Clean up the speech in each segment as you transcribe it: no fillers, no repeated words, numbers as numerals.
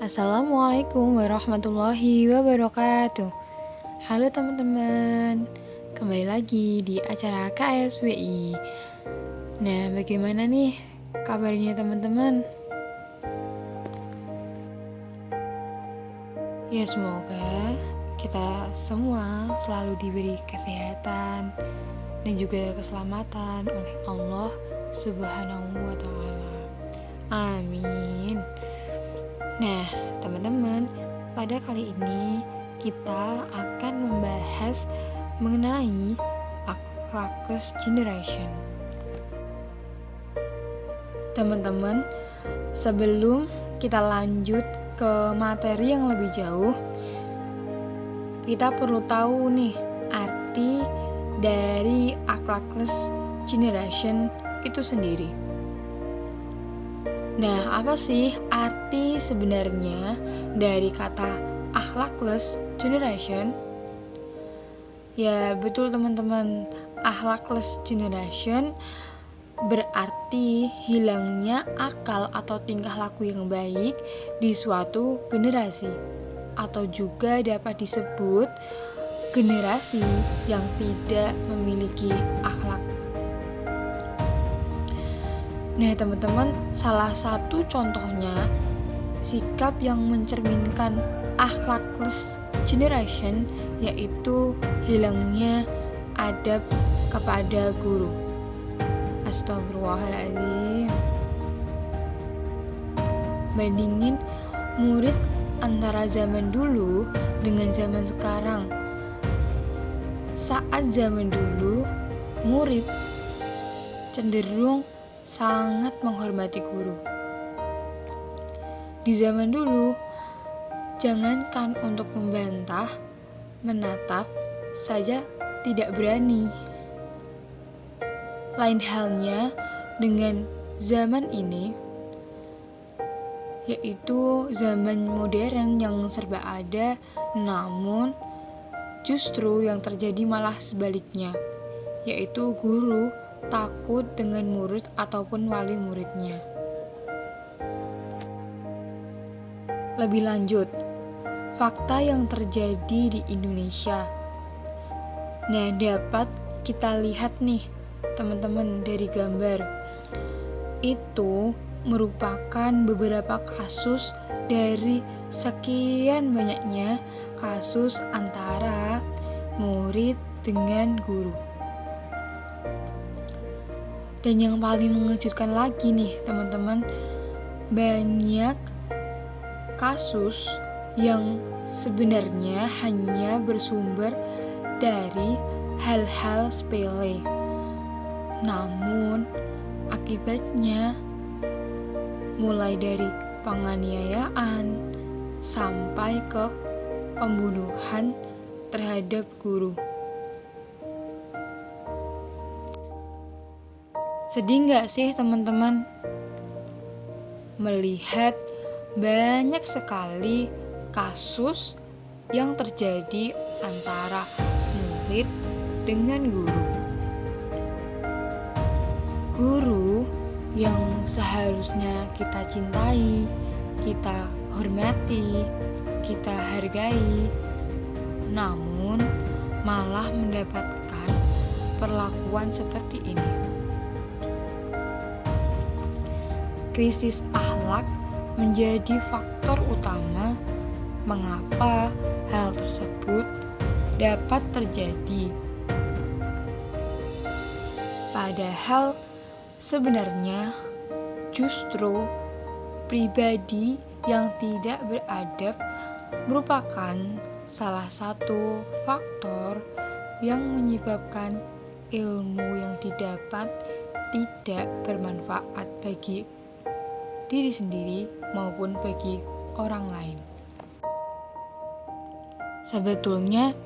Assalamualaikum warahmatullahi wabarakatuh. Halo teman-teman, kembali lagi di acara KSWI. Nah, bagaimana nih kabarnya teman-teman? Ya, semoga kita semua selalu diberi kesehatan dan juga keselamatan oleh Allah Subhanahu wa Ta'ala. Amin. Nah, teman-teman, pada kali ini kita akan membahas mengenai Akhlaqless Generation. Teman-teman, sebelum kita lanjut ke materi yang lebih jauh, kita perlu tahu nih arti dari Akhlaqless Generation itu sendiri. Nah, apa sih arti sebenarnya dari kata akhlaqless generation? Ya, betul teman-teman. Akhlaqless generation berarti hilangnya akal atau tingkah laku yang baik di suatu generasi, atau juga dapat disebut generasi yang tidak memiliki akhlak. Nah teman-teman, salah satu contohnya sikap yang mencerminkan akhlaqless generation yaitu hilangnya adab kepada guru. Astagfirullahaladzim. Bandingin murid antara zaman dulu dengan zaman sekarang. Saat zaman dulu, murid cenderung sangat menghormati guru. Di zaman dulu, jangankan untuk membantah, menatap saja tidak berani. Lain halnya dengan zaman ini, yaitu zaman modern yang serba ada, namun justru yang terjadi malah sebaliknya, yaitu guru takut dengan murid ataupun wali muridnya. Lebih lanjut, fakta yang terjadi di Indonesia. Nah, dapat kita lihat nih teman-teman dari gambar. Itu merupakan beberapa kasus dari sekian banyaknya kasus antara murid dengan guru. Dan yang paling mengejutkan lagi nih teman-teman, banyak kasus yang sebenarnya hanya bersumber dari hal-hal sepele. Namun akibatnya mulai dari penganiayaan sampai ke pembunuhan terhadap guru. Sedih gak sih teman-teman melihat banyak sekali kasus yang terjadi antara murid dengan guru. Guru yang seharusnya kita cintai, kita hormati, kita hargai, namun malah mendapatkan perlakuan seperti ini. Krisis akhlak menjadi faktor utama mengapa hal tersebut dapat terjadi. Padahal sebenarnya justru pribadi yang tidak beradab merupakan salah satu faktor yang menyebabkan ilmu yang didapat tidak bermanfaat bagi diri sendiri maupun bagi orang lain. Sebetulnya,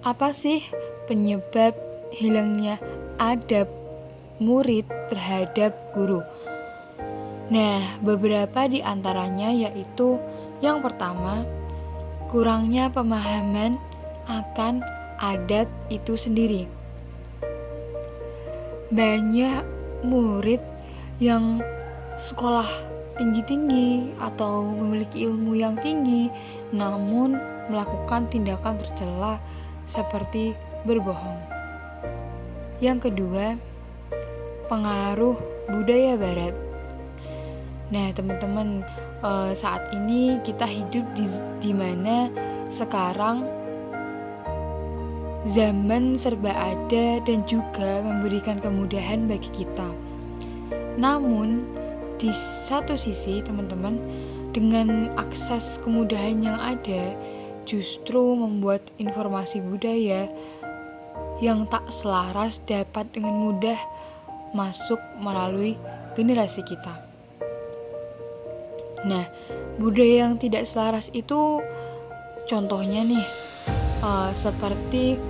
apa sih penyebab hilangnya adab murid terhadap guru? Nah, beberapa di antaranya yaitu yang pertama, kurangnya pemahaman akan adab itu sendiri. Banyak murid yang sekolah tinggi-tinggi atau memiliki ilmu yang tinggi, namun melakukan tindakan tercela seperti berbohong. Yang kedua, pengaruh budaya barat. Nah, teman-teman, saat ini kita hidup di mana sekarang zaman serba ada dan juga memberikan kemudahan bagi kita. Namun, di satu sisi, teman-teman, dengan akses kemudahan yang ada, justru membuat informasi budaya yang tak selaras dapat dengan mudah masuk melalui generasi kita. Nah, budaya yang tidak selaras itu contohnya nih, seperti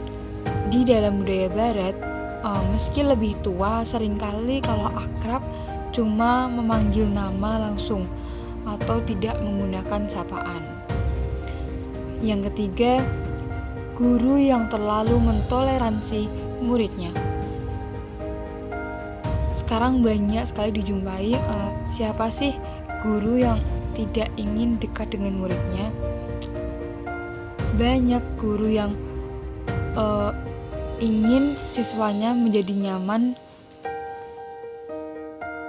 di dalam budaya barat, meski lebih tua, seringkali kalau akrab cuma memanggil nama langsung atau tidak menggunakan sapaan. Yang ketiga, guru yang terlalu mentoleransi muridnya. Sekarang banyak sekali dijumpai siapa sih guru yang tidak ingin dekat dengan muridnya. Banyak guru yang ingin siswanya menjadi nyaman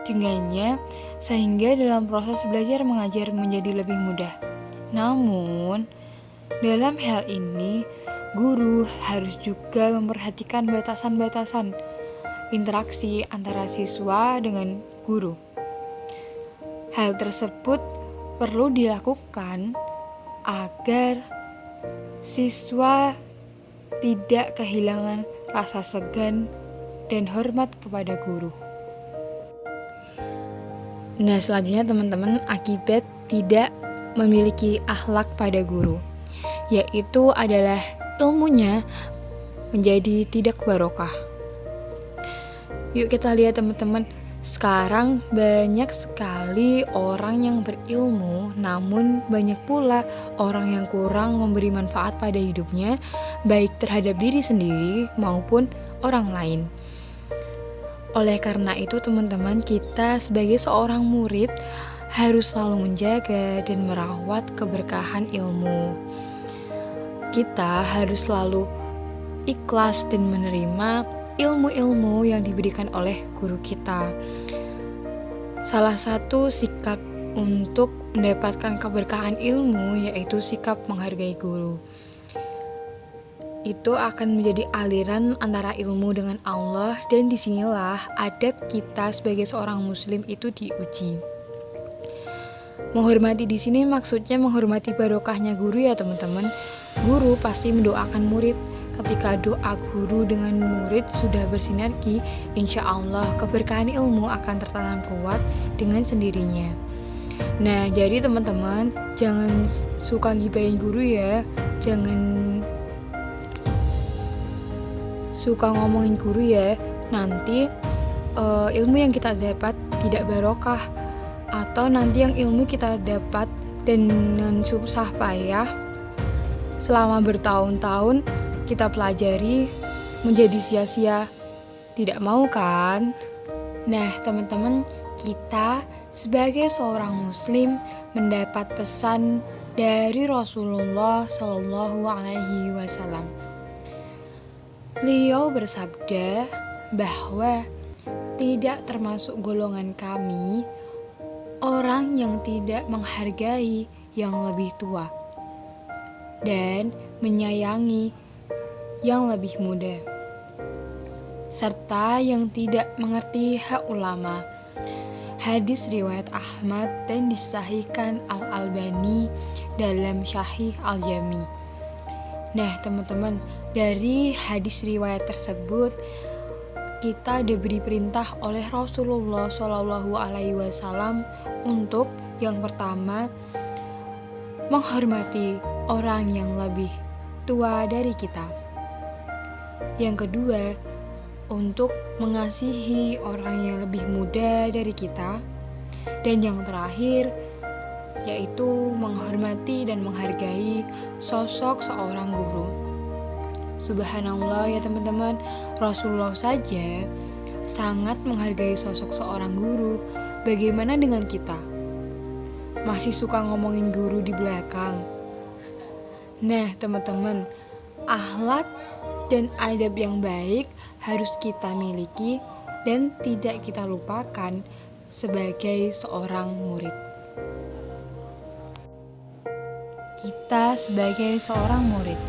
dengannya, sehingga dalam proses belajar mengajar menjadi lebih mudah. Namun, dalam hal ini, guru harus juga memperhatikan batasan-batasan interaksi antara siswa dengan guru. Hal tersebut perlu dilakukan agar siswa tidak kehilangan rasa segan dan hormat kepada guru. Nah, selanjutnya teman-teman, akibat tidak memiliki akhlak pada guru, yaitu adalah ilmunya menjadi tidak barokah. Yuk kita lihat teman-teman, sekarang banyak sekali orang yang berilmu, namun banyak pula orang yang kurang memberi manfaat pada hidupnya, baik terhadap diri sendiri maupun orang lain. Oleh karena itu teman-teman, kita sebagai seorang murid harus selalu menjaga dan merawat keberkahan ilmu. Kita harus selalu ikhlas dan menerima ilmu-ilmu yang diberikan oleh guru kita. Salah satu sikap untuk mendapatkan keberkahan ilmu yaitu sikap menghargai guru. Itu akan menjadi aliran antara ilmu dengan Allah, dan disinilah adab kita sebagai seorang muslim itu diuji. Menghormati di sini maksudnya menghormati barokahnya guru ya teman-teman. Guru pasti mendoakan murid. Ketika doa guru dengan murid sudah bersinergi, insya Allah keberkahan ilmu akan tertanam kuat dengan sendirinya. Nah, jadi teman-teman, jangan suka gibahin guru ya. Jangan suka ngomongin guru ya. Nanti ilmu yang kita dapat tidak barokah, atau nanti yang ilmu kita dapat dengan susah payah selama bertahun-tahun kita pelajari menjadi sia-sia. Tidak mau kan? Nah teman-teman, kita sebagai seorang muslim mendapat pesan dari Rasulullah Shallallahu Alaihi Wasallam. Beliau bersabda bahwa tidak termasuk golongan kami orang yang tidak menghargai yang lebih tua dan menyayangi yang lebih muda, serta yang tidak mengerti hak ulama. Hadis riwayat Ahmad dan disahihkan Al-Albani dalam Syahih Al-Jami. Nah teman-teman, dari hadis riwayat tersebut kita diberi perintah oleh Rasulullah Shallallahu Alaihi Wasallam untuk yang pertama menghormati orang yang lebih tua dari kita. Yang kedua, untuk mengasihi orang yang lebih muda dari kita. Dan yang terakhir, yaitu menghormati dan menghargai sosok seorang guru. Subhanallah ya teman-teman, Rasulullah saja sangat menghargai sosok seorang guru. Bagaimana dengan kita? masih suka ngomongin guru di belakang. Nah, teman-teman, akhlak dan adab yang baik harus kita miliki dan tidak kita lupakan sebagai seorang murid. Kita sebagai seorang murid,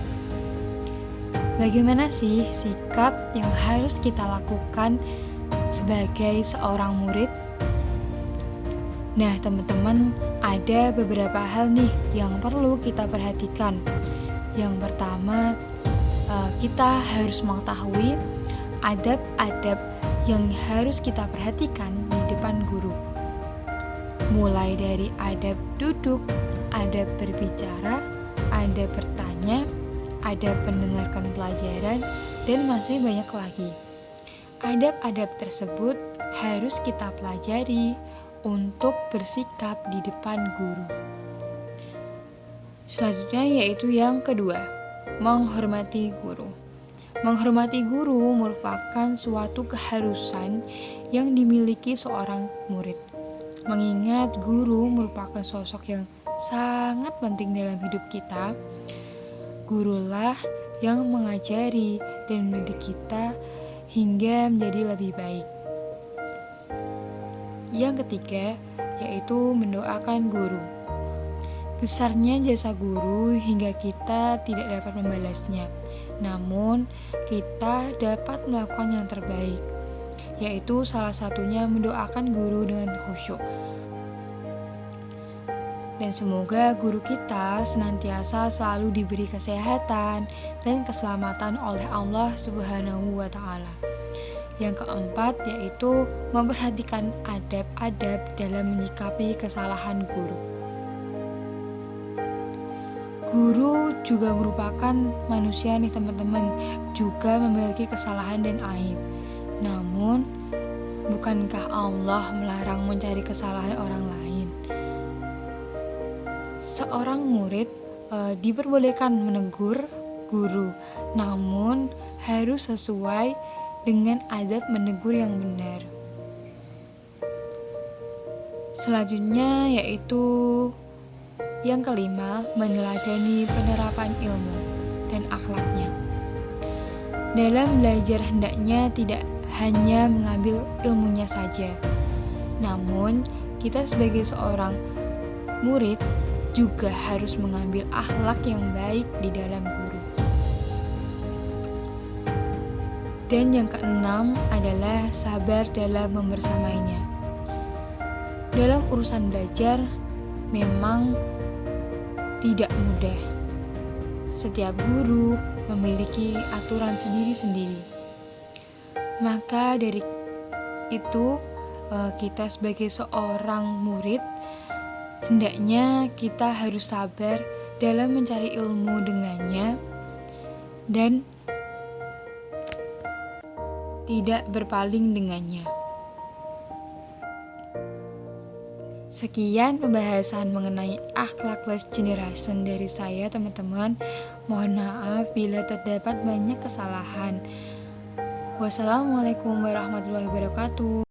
bagaimana sih sikap yang harus kita lakukan sebagai seorang murid? Nah, teman-teman, ada beberapa hal nih yang perlu kita perhatikan. Yang pertama, kita harus mengetahui adab-adab yang harus kita perhatikan di depan guru. Mulai dari adab duduk, adab berbicara, adab bertanya, adab mendengarkan pelajaran, dan masih banyak lagi. Adab-adab tersebut harus kita pelajari untuk bersikap di depan guru. Selanjutnya yaitu yang kedua, menghormati guru. Menghormati guru merupakan suatu keharusan yang dimiliki seorang murid. Mengingat guru merupakan sosok yang sangat penting dalam hidup kita. Gurulah yang mengajari dan mendidik kita hingga menjadi lebih baik. Yang ketiga, yaitu mendoakan guru. Besarnya jasa guru hingga kita tidak dapat membalasnya. Namun, kita dapat melakukan yang terbaik, yaitu salah satunya mendoakan guru dengan khusyuk. Dan semoga guru kita senantiasa selalu diberi kesehatan dan keselamatan oleh Allah Subhanahu wa Ta'ala. Yang keempat yaitu memperhatikan adab-adab dalam menyikapi kesalahan guru. Guru juga merupakan manusia nih teman-teman, juga memiliki kesalahan dan aib. Namun, bukankah Allah melarang mencari kesalahan orang lain? Seorang murid diperbolehkan menegur guru, namun harus sesuai dengan adab menegur yang benar. Selanjutnya yaitu yang kelima, meneladani penerapan ilmu dan akhlaknya. Dalam belajar hendaknya tidak hanya mengambil ilmunya saja, namun kita sebagai seorang murid juga harus mengambil akhlak yang baik di dalam guru. Dan yang keenam adalah sabar dalam membersamainya. Dalam urusan belajar memang tidak mudah. Setiap guru memiliki aturan sendiri-sendiri. Maka dari itu kita sebagai seorang murid hendaknya kita harus sabar dalam mencari ilmu dengannya dan tidak berpaling dengannya. Sekian pembahasan mengenai akhlakless generation dari saya teman-teman. Mohon maaf bila terdapat banyak kesalahan. Wassalamualaikum warahmatullahi wabarakatuh.